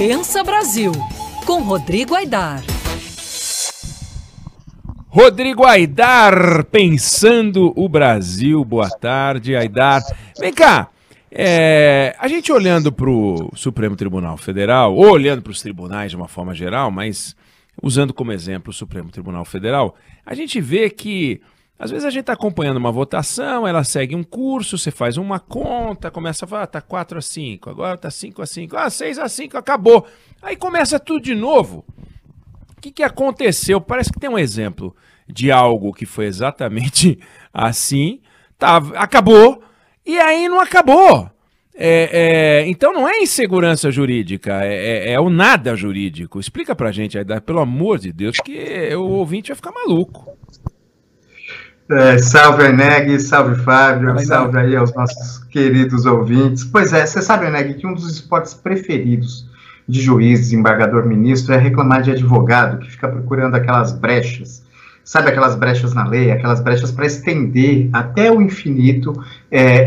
Pensa Brasil, com Rodrigo Aidar. Rodrigo Aidar, pensando o Brasil. Boa tarde, Aidar. Vem cá, a gente olhando para o Supremo Tribunal Federal, ou olhando para os tribunais de uma forma geral, mas usando como exemplo o Supremo Tribunal Federal, a gente vê que às vezes a gente está acompanhando uma votação, ela segue um curso, você faz uma conta, começa a falar, tá 4-5, agora tá 5-5, 6-5, acabou. Aí começa tudo de novo. O que aconteceu? Parece que tem um exemplo de algo que foi exatamente assim, acabou, e aí não acabou. Então não é insegurança jurídica, é o nada jurídico. Explica pra gente, Aidar, pelo amor de Deus, que o ouvinte vai ficar maluco. Salve, Eneg, salve, Fábio, salve aí aos nossos queridos ouvintes. Pois é, você sabe, Eneg, que um dos esportes preferidos de juiz, desembargador, ministro é reclamar de advogado que fica procurando aquelas brechas, sabe, aquelas brechas na lei, aquelas brechas para estender até o infinito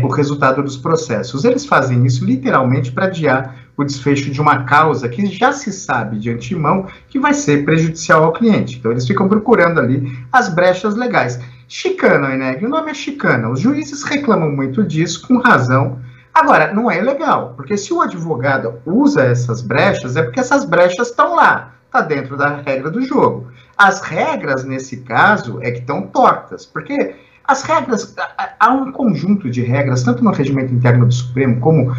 o resultado dos processos. Eles fazem isso literalmente para adiar o desfecho de uma causa que já se sabe de antemão que vai ser prejudicial ao cliente. Então eles ficam procurando ali as brechas legais. Chicana, Eneg, o nome é chicana. Os juízes reclamam muito disso, com razão. Agora, não é legal, porque se o advogado usa essas brechas, é porque essas brechas estão lá, está dentro da regra do jogo. As regras, nesse caso, é que estão tortas, porque as regras, há um conjunto de regras, tanto no regimento interno do Supremo, como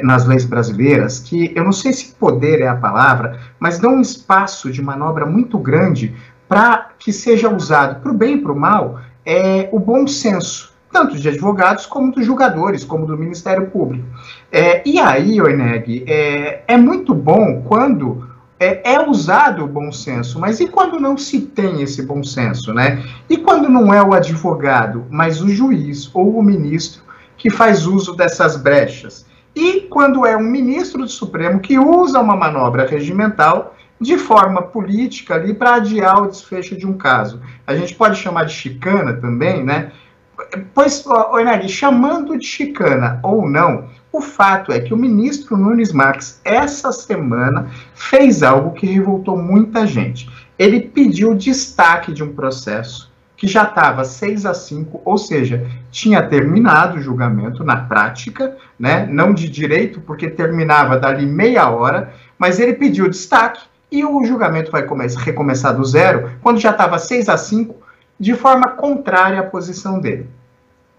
nas leis brasileiras, que eu não sei se poder é a palavra, mas dão um espaço de manobra muito grande para que seja usado, para o bem e para o mal, o bom senso, tanto de advogados como dos julgadores, como do Ministério Público. E aí, Eneg, é muito bom quando é usado o bom senso, mas e quando não se tem esse bom senso, né? E quando não é o advogado, mas o juiz ou o ministro que faz uso dessas brechas? E quando é um ministro do Supremo que usa uma manobra regimental de forma política ali para adiar o desfecho de um caso? A gente pode chamar de chicana também, né? Pois, Eneg, chamando de chicana ou não, o fato é que o ministro Nunes Marques, essa semana, fez algo que revoltou muita gente. Ele pediu destaque de um processo que já estava 6-5, ou seja, tinha terminado o julgamento na prática, né? Não de direito, porque terminava dali meia hora, mas ele pediu destaque e o julgamento vai recomeçar do zero, quando já estava 6-5, de forma contrária à posição dele.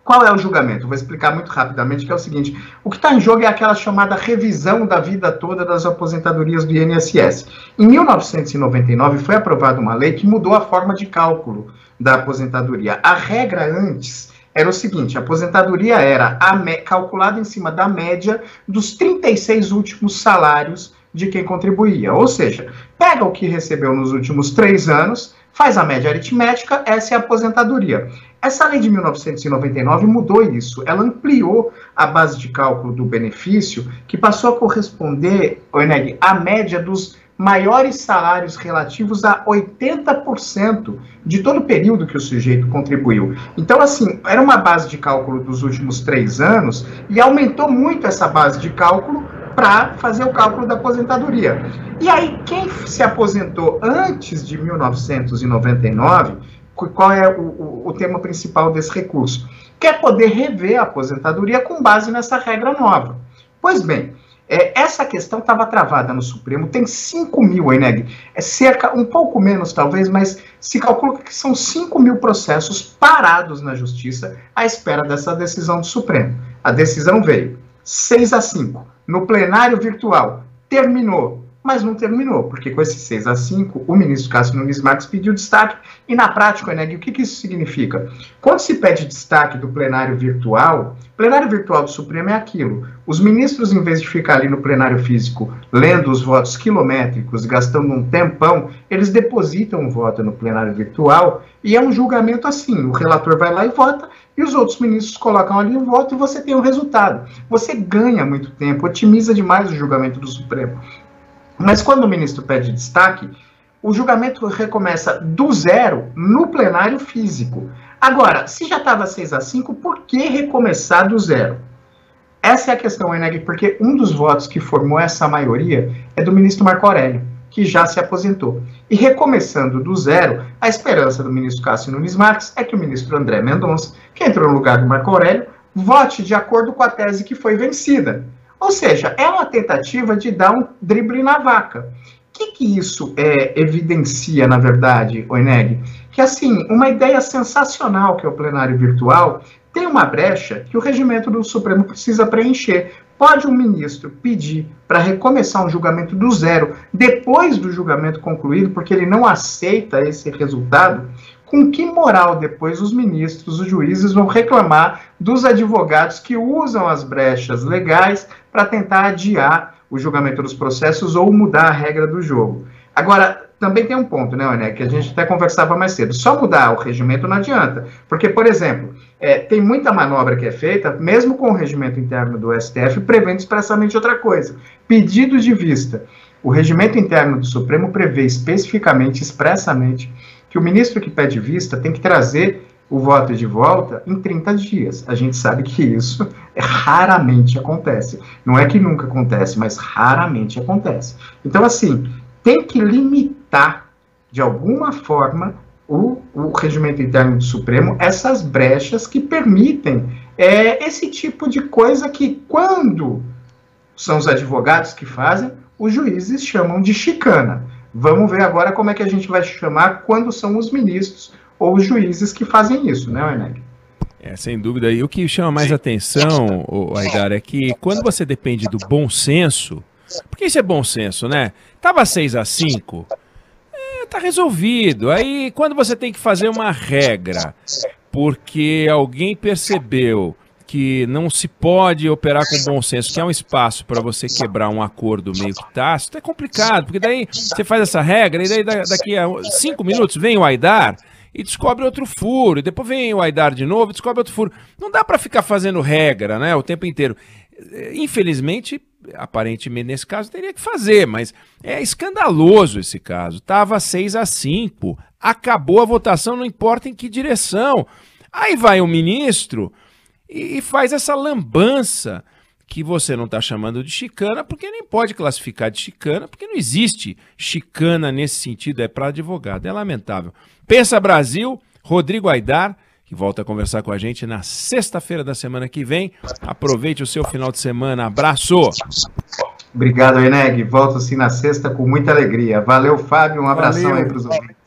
Qual é o julgamento? Vou explicar muito rapidamente, que é o seguinte: o que está em jogo é aquela chamada revisão da vida toda das aposentadorias do INSS. Em 1999 foi aprovada uma lei que mudou a forma de cálculo da aposentadoria. A regra antes era o seguinte: a aposentadoria era calculada em cima da média dos 36 últimos salários de quem contribuía. Ou seja, pega o que recebeu nos últimos 3 anos, faz a média aritmética, essa é a aposentadoria. Essa lei de 1999 mudou isso, ela ampliou a base de cálculo do benefício, que passou a corresponder, Eneg, à média dos maiores salários relativos a 80% de todo o período que o sujeito contribuiu. Então, assim, era uma base de cálculo dos últimos 3 anos e aumentou muito essa base de cálculo para fazer o cálculo da aposentadoria. E aí, quem se aposentou antes de 1999, qual é o tema principal desse recurso? Quer poder rever a aposentadoria com base nessa regra nova. Pois bem, essa questão estava travada no Supremo, tem 5 mil, Eneg, cerca, um pouco menos talvez, mas se calcula que são 5 mil processos parados na Justiça à espera dessa decisão do Supremo. A decisão veio 6-5. No plenário virtual, terminou, mas não terminou, porque com esse 6-5, o ministro Cássio Nunes Marques pediu destaque, e na prática, Eneg, o que isso significa? Quando se pede destaque do plenário virtual do Supremo é aquilo: os ministros, em vez de ficar ali no plenário físico, lendo os votos quilométricos, gastando um tempão, eles depositam o voto no plenário virtual, e é um julgamento assim: o relator vai lá e vota, e os outros ministros colocam ali o voto, e você tem o resultado. Você ganha muito tempo, otimiza demais o julgamento do Supremo. Mas quando o ministro pede destaque, o julgamento recomeça do zero no plenário físico. Agora, se já estava 6-5, por que recomeçar do zero? Essa é a questão, Eneg, porque um dos votos que formou essa maioria é do ministro Marco Aurélio, que já se aposentou. E recomeçando do zero, a esperança do ministro Cássio Nunes Marques é que o ministro André Mendonça, que entrou no lugar do Marco Aurélio, vote de acordo com a tese que foi vencida. Ou seja, é uma tentativa de dar um drible na vaca. O que isso evidencia, na verdade, Eneg? Que, assim, uma ideia sensacional que é o plenário virtual tem uma brecha que o regimento do Supremo precisa preencher. Pode um ministro pedir para recomeçar um julgamento do zero, depois do julgamento concluído, porque ele não aceita esse resultado? Com que moral depois os ministros, os juízes vão reclamar dos advogados que usam as brechas legais para tentar adiar o julgamento dos processos ou mudar a regra do jogo? Agora, também tem um ponto, né, Eneg, que a gente até conversava mais cedo. Só mudar o regimento não adianta. Porque, por exemplo, tem muita manobra que é feita, mesmo com o regimento interno do STF, prevendo expressamente outra coisa. Pedido de vista. O regimento interno do Supremo prevê especificamente, expressamente, que o ministro que pede vista tem que trazer o voto de volta em 30 dias. A gente sabe que isso raramente acontece. Não é que nunca acontece, mas raramente acontece. Então, assim, tem que limitar, de alguma forma, o regimento interno do Supremo, essas brechas que permitem esse tipo de coisa que, quando são os advogados que fazem, os juízes chamam de chicana. Vamos ver agora como é que a gente vai chamar quando são os ministros ou os juízes que fazem isso, né, Eneg? Sem dúvida. E o que chama mais atenção, Aidar, é que quando você depende do bom senso, porque isso é bom senso, né? Tava 6-5, tá resolvido. Aí, quando você tem que fazer uma regra, porque alguém percebeu que não se pode operar com bom senso, que é um espaço para você quebrar um acordo meio que tácito, é complicado, porque daí você faz essa regra, e daí daqui a 5 minutos vem o Aidar e descobre outro furo, e depois vem o Aidar de novo e descobre outro furo. Não dá para ficar fazendo regra, né, o tempo inteiro. Infelizmente, aparentemente nesse caso teria que fazer, mas é escandaloso esse caso. Tava 6-5, acabou a votação, não importa em que direção. Aí vai o ministro e faz essa lambança que você não está chamando de chicana, porque nem pode classificar de chicana, porque não existe chicana nesse sentido, é para advogado, é lamentável. Pensa Brasil, Rodrigo Aidar, que volta a conversar com a gente na sexta-feira da semana que vem. Aproveite o seu final de semana, abraço! Obrigado, Eneg, volto sim na sexta com muita alegria. Valeu, Fábio, um abração aí para os ouvintes.